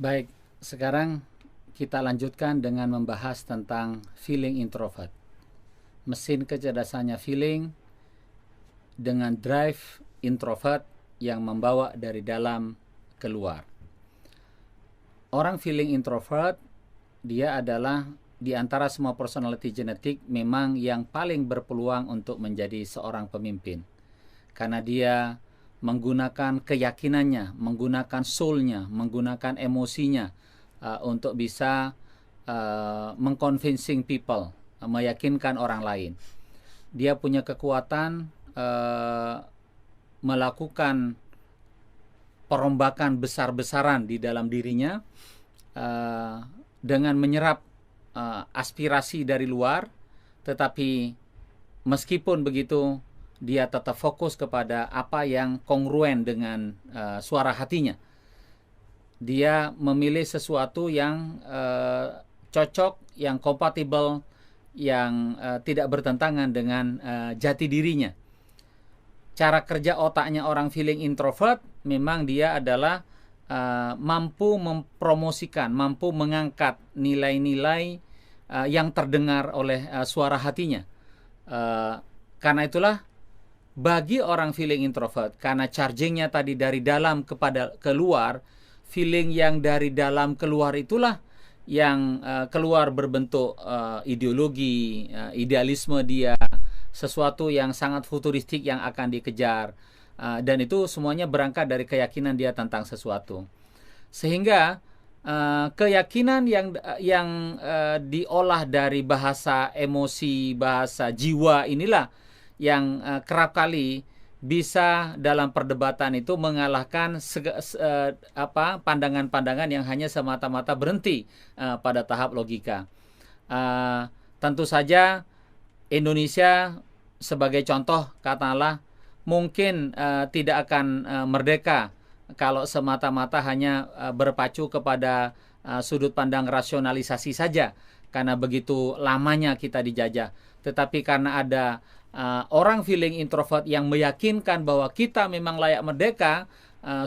Baik, sekarang kita lanjutkan dengan membahas tentang feeling introvert. Mesin kecerdasannya feeling dengan drive introvert yang membawa dari dalam keluar. Orang feeling introvert, dia adalah di antara semua personality genetik memang yang paling berpeluang untuk menjadi seorang pemimpin. Karena dia menggunakan keyakinannya, menggunakan soul-nya, menggunakan emosinya untuk bisa mengconvincing people, meyakinkan orang lain. Dia punya kekuatan melakukan perombakan besar-besaran di dalam dirinya dengan menyerap aspirasi dari luar, tetapi meskipun begitu dia tetap fokus kepada apa yang kongruen dengan suara hatinya. Dia memilih sesuatu yang cocok, yang kompatibel, yang tidak bertentangan dengan jati dirinya. Cara kerja otaknya orang feeling introvert memang dia adalah mampu mempromosikan, mampu mengangkat nilai-nilai yang terdengar oleh suara hatinya. Karena itulah bagi orang feeling introvert, karena chargingnya tadi dari dalam kepada keluar, feeling yang dari dalam keluar itulah yang keluar berbentuk ideologi, idealisme dia, sesuatu yang sangat futuristik yang akan dikejar, dan itu semuanya berangkat dari keyakinan dia tentang sesuatu. Sehingga keyakinan yang diolah dari bahasa emosi, bahasa jiwa inilah yang kerap kali bisa dalam perdebatan itu mengalahkan pandangan-pandangan yang hanya semata-mata berhenti pada tahap logika. Tentu saja Indonesia sebagai contoh, katakanlah, mungkin tidak akan merdeka kalau semata-mata hanya berpacu kepada sudut pandang rasionalisasi saja, karena begitu lamanya kita dijajah. Tetapi karena ada orang feeling introvert yang meyakinkan bahwa kita memang layak merdeka,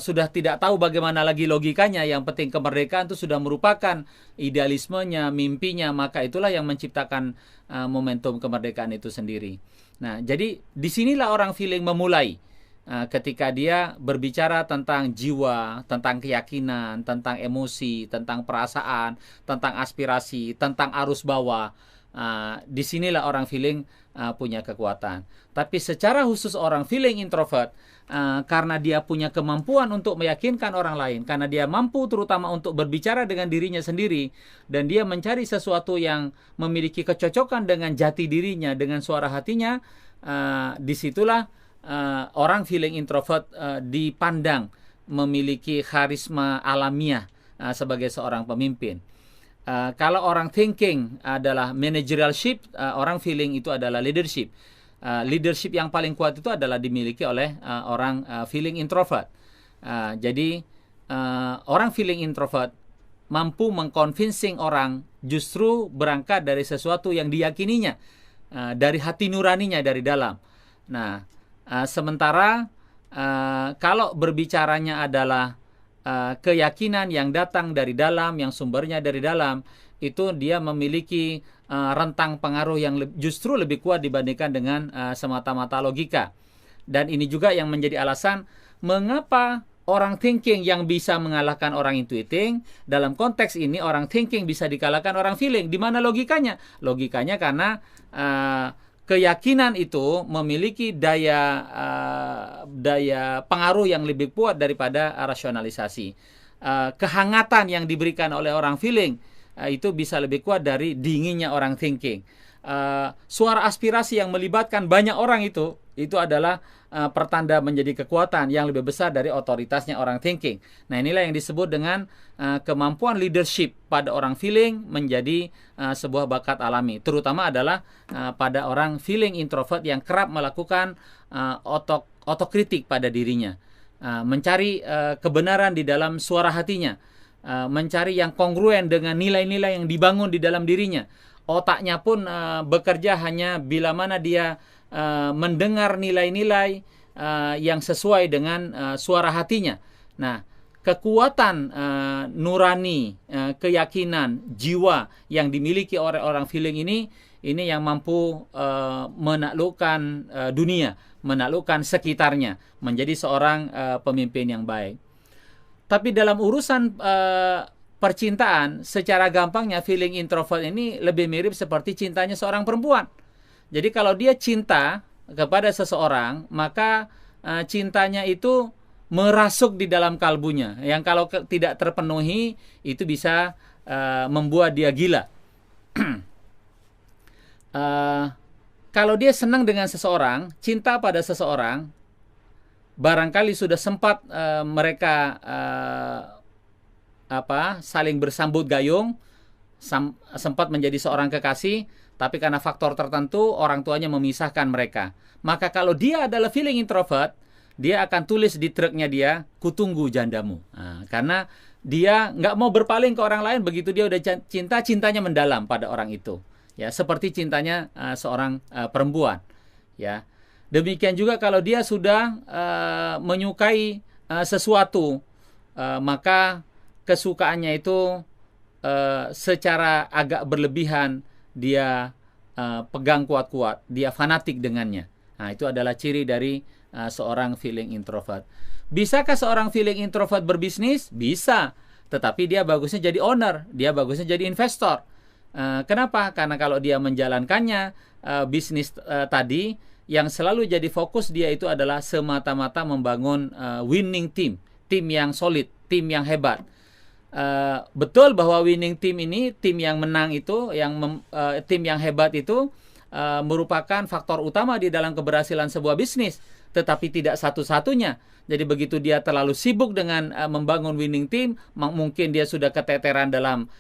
sudah tidak tahu bagaimana lagi logikanya, yang penting kemerdekaan itu sudah merupakan idealismenya, mimpinya, maka itulah yang menciptakan momentum kemerdekaan itu sendiri. Nah, jadi disinilah orang feeling memulai ketika dia berbicara tentang jiwa, tentang keyakinan, tentang emosi, tentang perasaan, tentang aspirasi, tentang arus bawah. Disinilah orang feeling punya kekuatan. Tapi secara khusus orang feeling introvert, karena dia punya kemampuan untuk meyakinkan orang lain, karena dia mampu terutama untuk berbicara dengan dirinya sendiri, dan dia mencari sesuatu yang memiliki kecocokan dengan jati dirinya, dengan suara hatinya, disitulah orang feeling introvert dipandang memiliki karisma alamiah sebagai seorang pemimpin. Kalau orang thinking adalah managerialship, orang feeling itu adalah leadership. Leadership yang paling kuat itu adalah dimiliki oleh orang feeling introvert. Jadi orang feeling introvert mampu mengconvincing orang justru berangkat dari sesuatu yang diyakininya, dari hati nuraninya dari dalam. Nah, sementara kalau berbicaranya adalah keyakinan yang datang dari dalam, yang sumbernya dari dalam, itu dia memiliki rentang pengaruh yang justru lebih kuat dibandingkan dengan semata-mata logika. Dan ini juga yang menjadi alasan mengapa orang thinking yang bisa mengalahkan orang intuiting. Dalam konteks ini orang thinking bisa dikalahkan orang feeling. Di mana logikanya? Logikanya karena keyakinan itu memiliki daya pengaruh yang lebih kuat daripada rasionalisasi. Kehangatan yang diberikan oleh orang feeling itu bisa lebih kuat dari dinginnya orang thinking. Suara aspirasi yang melibatkan banyak orang itu adalah pertanda menjadi kekuatan yang lebih besar dari otoritasnya orang thinking. Nah, inilah yang disebut dengan kemampuan leadership pada orang feeling menjadi sebuah bakat alami. Terutama adalah pada orang feeling introvert yang kerap melakukan otokritik pada dirinya, mencari kebenaran di dalam suara hatinya, mencari yang kongruen dengan nilai-nilai yang dibangun di dalam dirinya. Otaknya pun bekerja hanya bila mana dia mendengar nilai-nilai yang sesuai dengan suara hatinya. Nah, kekuatan nurani, keyakinan, jiwa yang dimiliki oleh orang feeling ini yang mampu menaklukkan dunia, menaklukkan sekitarnya, menjadi seorang pemimpin yang baik. Tapi dalam urusan percintaan, secara gampangnya feeling introvert ini lebih mirip seperti cintanya seorang perempuan. Jadi kalau dia cinta kepada seseorang, maka cintanya itu merasuk di dalam kalbunya, yang kalau tidak terpenuhi itu bisa membuat dia gila. Kalau dia senang dengan seseorang, cinta pada seseorang, barangkali sudah sempat mereka saling bersambut gayung, sempat menjadi seorang kekasih, tapi karena faktor tertentu orang tuanya memisahkan mereka. Maka kalau dia adalah feeling introvert, dia akan tulis di truknya dia, "Kutunggu jandamu." Karena dia nggak mau berpaling ke orang lain. Begitu dia udah cinta, cintanya mendalam pada orang itu. Ya, seperti cintanya seorang perempuan. Ya, demikian juga kalau dia sudah menyukai sesuatu, maka kesukaannya itu secara agak berlebihan, dia pegang kuat-kuat, dia fanatik dengannya. Nah, itu adalah ciri dari seorang feeling introvert. Bisakah seorang feeling introvert berbisnis? Bisa. Tetapi dia bagusnya jadi owner, dia bagusnya jadi investor. Kenapa? Karena kalau dia menjalankannya bisnis tadi, yang selalu jadi fokus dia itu adalah semata-mata membangun winning team, tim yang solid, tim yang hebat. Betul bahwa winning team ini, tim yang menang itu, tim yang hebat itu merupakan faktor utama di dalam keberhasilan sebuah bisnis, tetapi tidak satu-satunya. Jadi begitu dia terlalu sibuk dengan membangun winning team, mungkin dia sudah keteteran dalam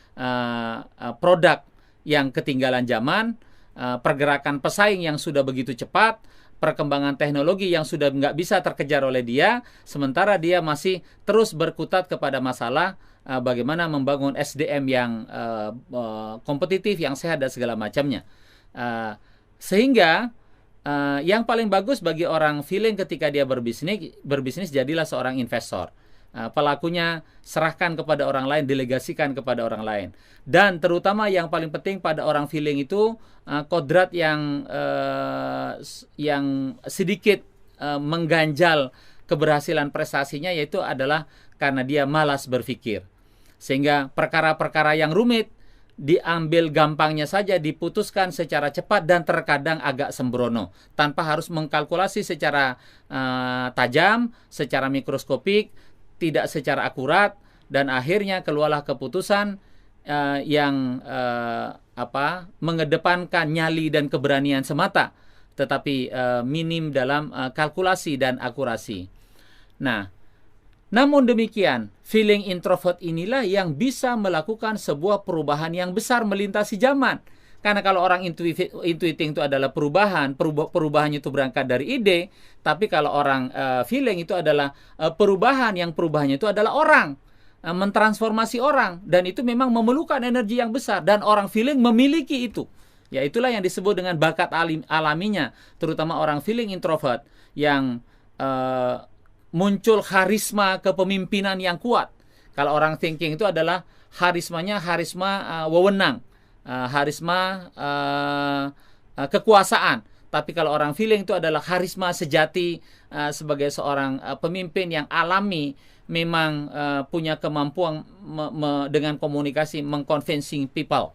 produk yang ketinggalan zaman, pergerakan pesaing yang sudah begitu cepat, perkembangan teknologi yang sudah nggak bisa terkejar oleh dia, sementara dia masih terus berkutat kepada masalah bagaimana membangun SDM yang kompetitif, yang sehat dan segala macamnya. Sehingga yang paling bagus bagi orang feeling ketika dia berbisnis jadilah seorang investor. Pelakunya serahkan kepada orang lain, delegasikan kepada orang lain. Dan terutama yang paling penting pada orang feeling itu kodrat yang sedikit mengganjal keberhasilan prestasinya, yaitu adalah karena dia malas berpikir. Sehingga perkara-perkara yang rumit diambil gampangnya saja, diputuskan secara cepat dan terkadang agak sembrono, tanpa harus mengkalkulasi secara tajam, secara mikroskopik, tidak secara akurat, dan akhirnya keluarlah keputusan yang mengedepankan nyali dan keberanian semata, tetapi minim dalam kalkulasi dan akurasi. Nah, namun demikian, feeling introvert inilah yang bisa melakukan sebuah perubahan yang besar melintasi zaman. Karena kalau orang intuiting itu adalah perubahannya itu berangkat dari ide, tapi kalau orang feeling itu adalah perubahannya itu adalah orang, mentransformasi orang, dan itu memang memerlukan energi yang besar, dan orang feeling memiliki itu. Ya, itulah yang disebut dengan bakat alaminya, terutama orang feeling introvert yang muncul karisma kepemimpinan yang kuat. Kalau orang thinking itu adalah harisma wewenang, harisma kekuasaan. Tapi kalau orang feeling itu adalah harisma sejati sebagai seorang pemimpin yang alami, memang punya kemampuan dengan komunikasi, mengconvincing people.